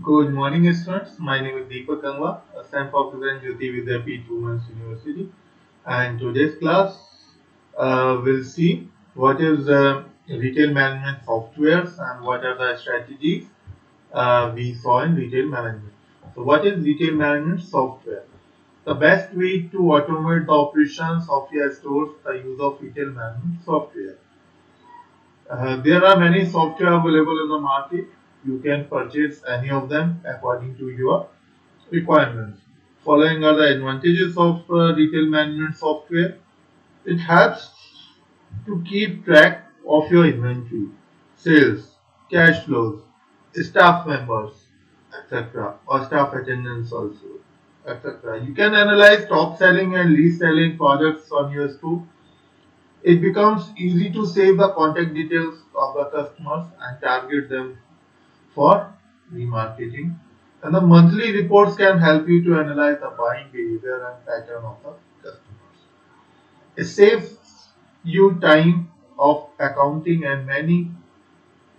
Good morning, students. My name is Deepak Gangwa, a STEM professor in Jyoti Vidyapeeth Women's University. And today's class will see what is retail management softwares and what are the strategies we saw in retail management. So, what is retail management software? The best way to automate the operations of your stores, the use of retail management software. There are many software available in the market. You can purchase any of them according to your requirements. Following are the advantages of retail management software. It helps to keep track of your inventory, sales, cash flows, staff members, etc., or staff attendance also, etc. You can analyze top selling and least selling products on your store. It becomes easy to save the contact details of the customers and target them for remarketing. And the monthly reports can help you to analyze the buying behavior and pattern of the customers. It saves you time of accounting and many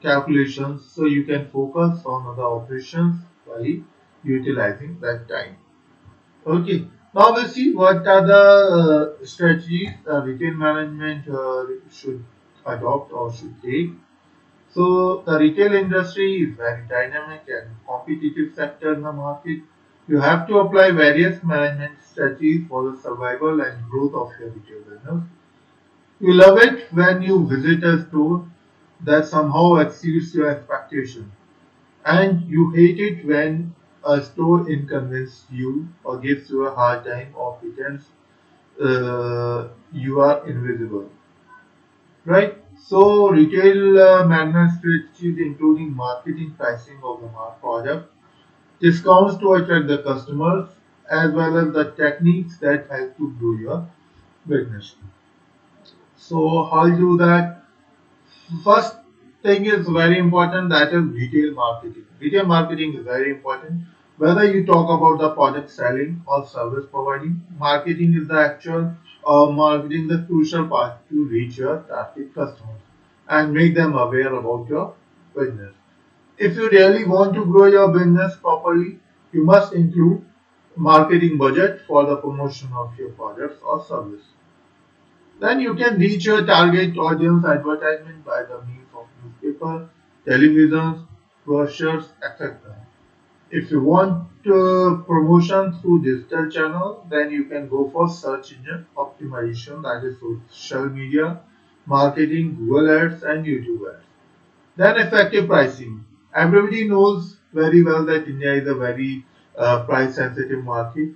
calculations so you can focus on other operations while utilizing that time. Okay, now we'll see what are the strategies retail management should adopt or should take. So the retail industry is very dynamic and competitive sector in the market. You have to apply various management strategies for the survival and growth of your retail business. You love it when you visit a store that somehow exceeds your expectation, and you hate it when a store inconveniences you or gives you a hard time or pretends you are invisible. Right? So retail management strategies including marketing, pricing of the product, discounts to attract the customers, as well as the techniques that help to grow your business. So how you do that? First thing is very important, that is retail marketing. Retail marketing is very important. Whether you talk about the product selling or service providing, marketing is the actual marketing the crucial part to reach your target customers and make them aware about your business. If you really want to grow your business properly, you must include marketing budget for the promotion of your products or service. Then you can reach your target audience advertisement by the means of newspaper, televisions, brochures, etc. If you want promotion through digital channel, then you can go for search engine optimization, that is social media, marketing, Google ads and YouTube ads. Then effective pricing. Everybody knows very well that India is a very price sensitive market.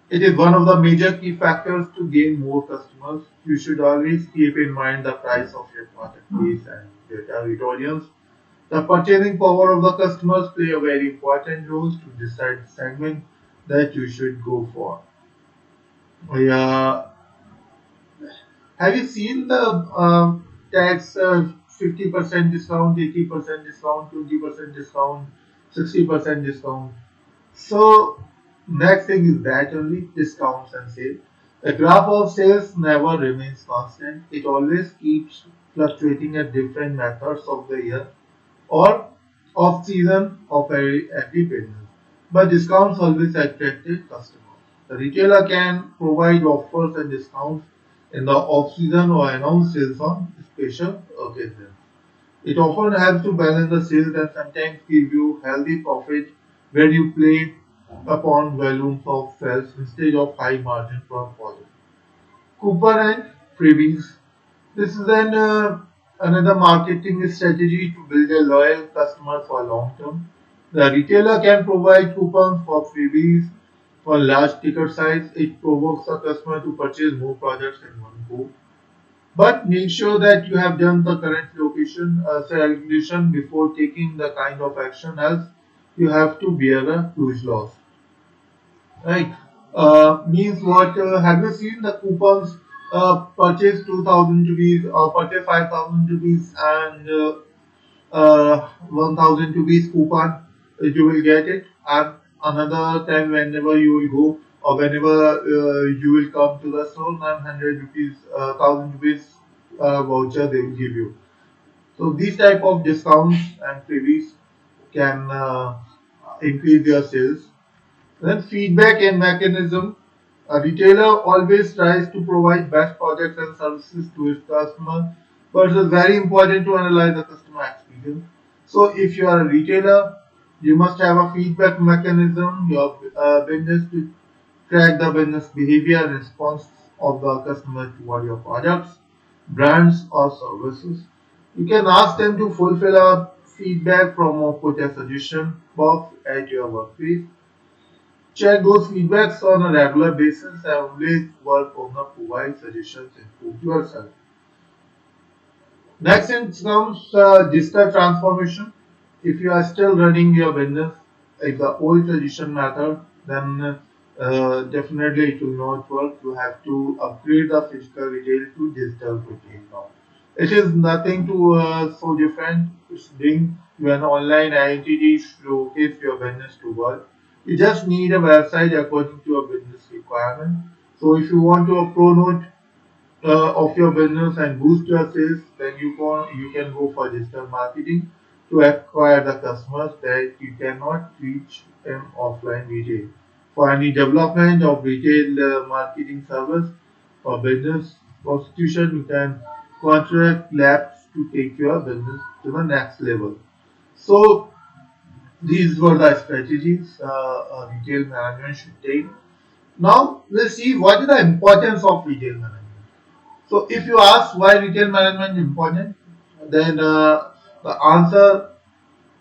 It is one of the major key factors to gain more customers. You should always keep in mind the price of your marketplace and your target audience. The purchasing power of the customers play a very important role to decide the segment that you should go for. Yeah, have you seen the tax 50% discount, 80% discount, 20% discount, 60% discount? So next thing is that only discounts and sales. The graph of sales never remains constant. It always keeps fluctuating at different methods of the year or off season of every business. But discounts always attracted customers. The retailer can provide offers and discounts in the off season or announce sales on special occasions. It often helps to balance the sales and sometimes give you healthy profit where you play upon volumes of sales instead of high margin per product. Coupon and freebies. This is another marketing strategy to build a loyal customer for long term. The retailer can provide coupons for freebies for large ticket size. It provokes the customer to purchase more products in one go. But make sure that you have done the current location calculation before taking the kind of action, else you have to bear a huge loss. Right? Means what? Have you seen the coupons? Purchase 2,000 rupees or purchase 5,000 rupees and 1,000 rupees coupon. You will get it. And another time, whenever you will go or whenever you will come to the store, 900 rupees, 1,000 rupees voucher they will give you. So these type of discounts and freebies can increase your sales. Then feedback and mechanism. A retailer always tries to provide best products and services to its customer, but it is very important to analyze the customer experience. So if you are a retailer, you must have a feedback mechanism, your business to track the business behavior and response of the customer toward your products, brands or services. You can ask them to fulfill a feedback from or put a suggestion box at your workplace. Check those feedbacks on a regular basis and always work on the provide suggestions improve yourself. Next in comes digital transformation. If you are still running your business in the old tradition method, then definitely it will not work. You have to upgrade the physical retail to digital retail now. It is nothing to so different. It's being you an online identity showcase your business to work. You just need a website according to your business requirement. So if you want to promote of your business and boost your sales, then you can go for digital marketing to acquire the customers that you cannot reach in offline retail. For any development of retail marketing service or business prostitution, you can contract labs to take your business to the next level. So these were the strategies a retail management should take. Now let's see what is the importance of retail management. So if you ask why retail management is important, then the answer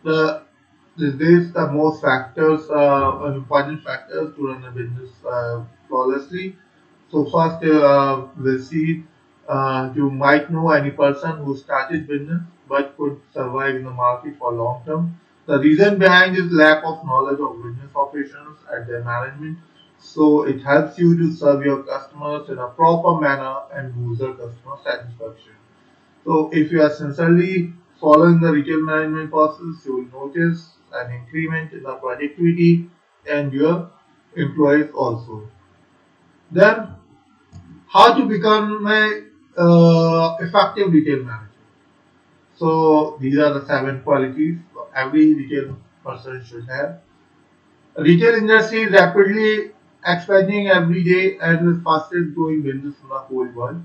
the is the most factors, important factors to run a business flawlessly. So first, we'll see. You might know any person who started business but could survive in the market for long term. The reason behind is lack of knowledge of business operations and their management. So it helps you to serve your customers in a proper manner and boost their customer satisfaction. So if you are sincerely following the retail management process, you will notice an increment in the productivity and your employees also. Then, how to become a effective retail manager? So these are the 7 qualities every retail person should have. Retail industry is rapidly expanding every day and is the fastest growing business in the whole world.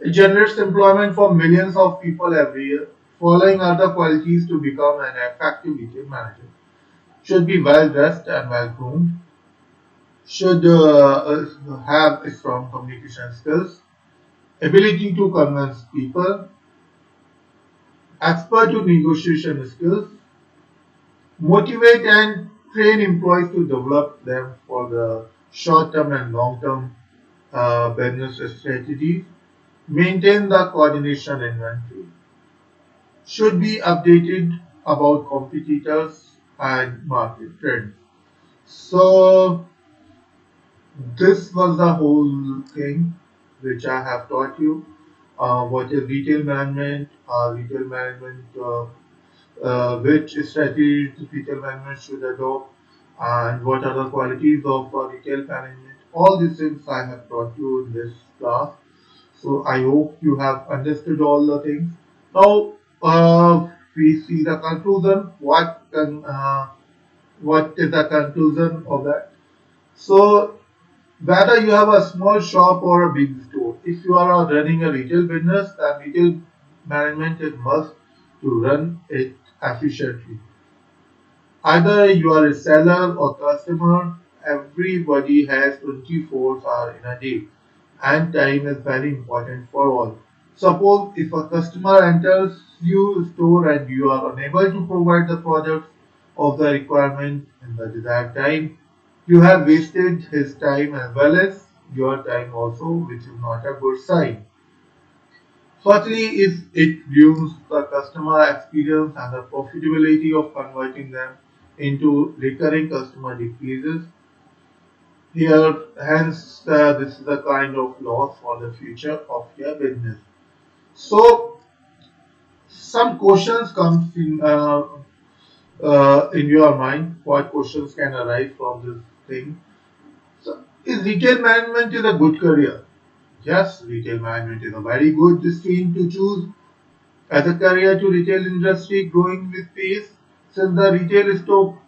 It generates employment for millions of people every year. Following other qualities to become an effective retail manager should be well dressed and well groomed, should have strong communication skills, ability to convince people, expert to negotiation skills, motivate and train employees to develop them for the short term and long term business strategies, maintain the coordination inventory, should be updated about competitors and market trends. So this was the whole thing which I have taught you. What is retail management? Which strategies retail management should adopt, and what are the qualities of retail management? All these things I have taught you in this class. So I hope you have understood all the things. Now we see the conclusion. What is the conclusion of that? So whether you have a small shop or a big store, if you are running a retail business, then retail management is must to run it efficiently. Either you are a seller or customer, everybody has 24 hours in a day, and time is very important for all. Suppose if a customer enters your store and you are unable to provide the products of the requirement in the desired time, you have wasted his time as well as your time also, which is not a good sign. Firstly, is it ruins the customer experience and the profitability of converting them into recurring customer decreases. Here, hence, this is a kind of loss for the future of your business. So, some questions come in your mind. What questions can arise from this thing? So, is retail management is a good career? Yes, retail management is a very good stream to choose as a career to retail industry growing with pace. since the retail store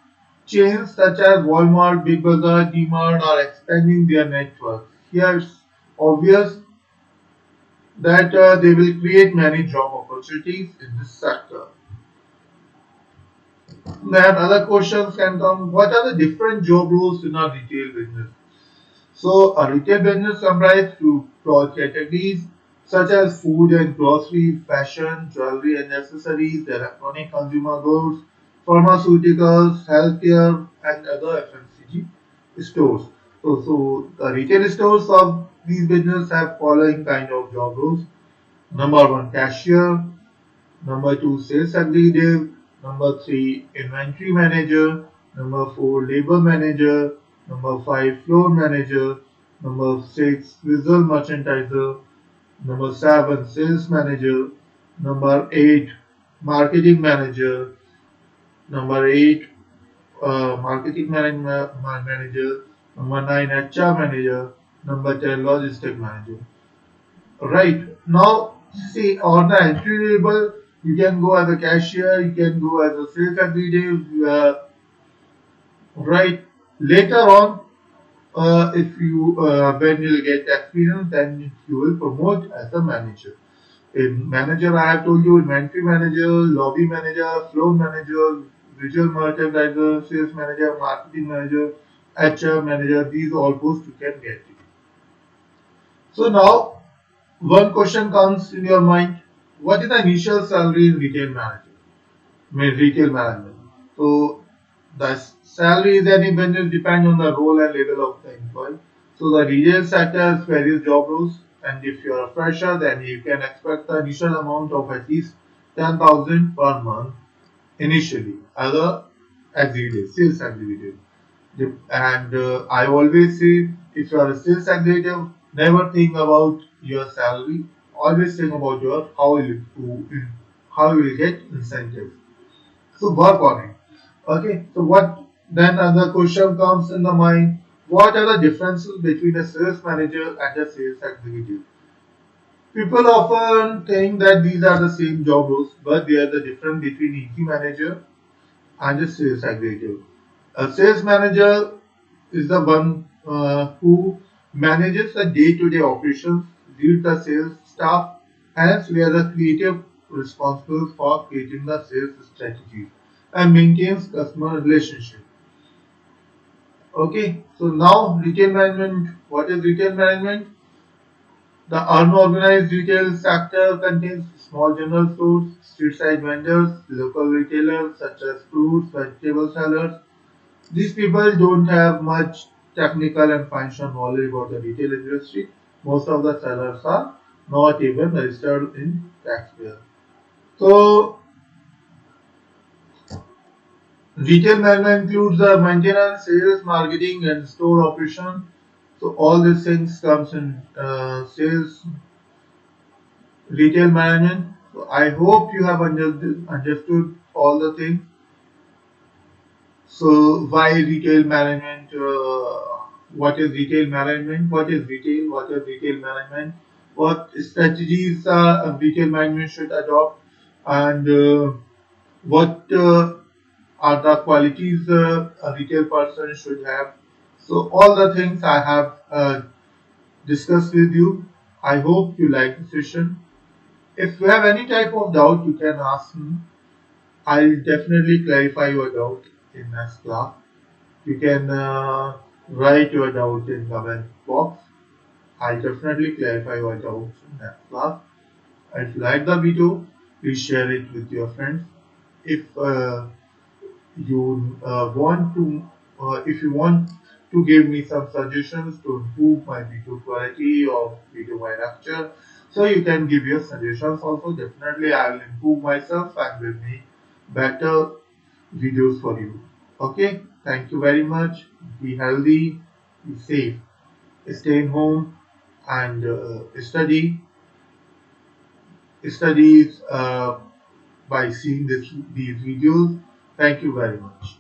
chains such as Walmart, Big Bazaar, DMart are expanding their networks. Here it's obvious that they will create many job opportunities in this sector. Then other questions can come, what are the different job roles in a retail business? So a retail business summarizes two broad categories such as food and grocery, fashion, jewelry and accessories, electronic consumer goods, pharmaceuticals, healthcare and other FMCG stores. So the retail stores of these businesses have following kind of job roles. Number one, cashier. Number two, sales executive. Number three, inventory manager. Number four, labor manager. Number five, floor manager. Number six, visual merchandiser. Number seven, sales manager. Number eight, marketing manager. Number eight, manager. Number nine, HR manager. Number 10, logistic manager. Right. Now, see, on the entry level, you can go as a cashier, you can go as a sales executive, right. Later on, if you when you get experience, then you will promote as a manager. In manager, I have told you inventory manager, lobby manager, floor manager, visual merchandiser, sales manager, marketing manager, HR manager. These all posts you can get. So now one question comes in your mind: what is the initial salary in retail manager? Retail management. So the salary is any business depend on the role and level of the employee. So the retail sector has various job roles, and if you are a fresher, then you can expect the initial amount of at least 10,000 per month initially as a executive, sales executive. And I always say, if you are a sales executive, never think about your salary. Always think about your how you will get incentives. So work on it. Okay. So what then another question comes in the mind. What are the differences between a sales manager and a sales executive? People often think that these are the same job roles, but they are the difference between EC manager and a sales executive. A sales manager is the one who manages the day-to-day operations, leads the sales staff, hence we are the creative responsible for creating the sales strategies and maintains customer relationship. Okay, so now retail management. What is retail management? The unorganized retail sector contains small general stores, street side vendors, local retailers such as fruits, vegetable sellers. These people don't have much technical and functional knowledge about the retail industry. Most of the sellers are not even registered in taxpayer. So retail management includes the maintenance, sales, marketing, and store operation. So all these things comes in sales retail management. So I hope you have understood all the things. So why retail management? What is retail management? What is retail? What is retail management? What strategies retail management should adopt? And what are the qualities a retail person should have? So all the things I have discussed with you. I hope you like the session. If you have any type of doubt, you can ask me. I'll definitely clarify your doubt in next class. You can write your doubt in comment box. I'll definitely clarify your doubts in next class. If you like the video, please share it with your friends. If you want to, if you want to give me some suggestions to improve my video quality or video my lecture, so you can give your suggestions also. Definitely, I will improve myself and will make better videos for you. Okay, thank you very much. Be healthy, be safe, stay in home, and study by seeing these videos. Thank you very much.